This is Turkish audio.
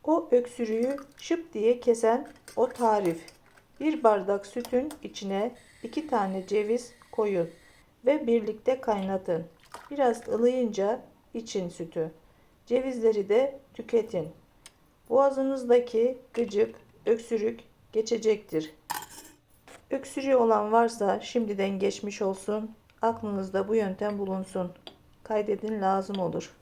O öksürüğü şıp diye kesen o tarif. Bir bardak sütün içine 2 tane ceviz koyun ve birlikte kaynatın. Biraz ılıyınca için sütü. Cevizleri de tüketin. Boğazınızdaki gıcık, öksürük geçecektir. Öksürüğü olan varsa şimdiden geçmiş olsun. Aklınızda bu yöntem bulunsun. Kaydedin, lazım olur.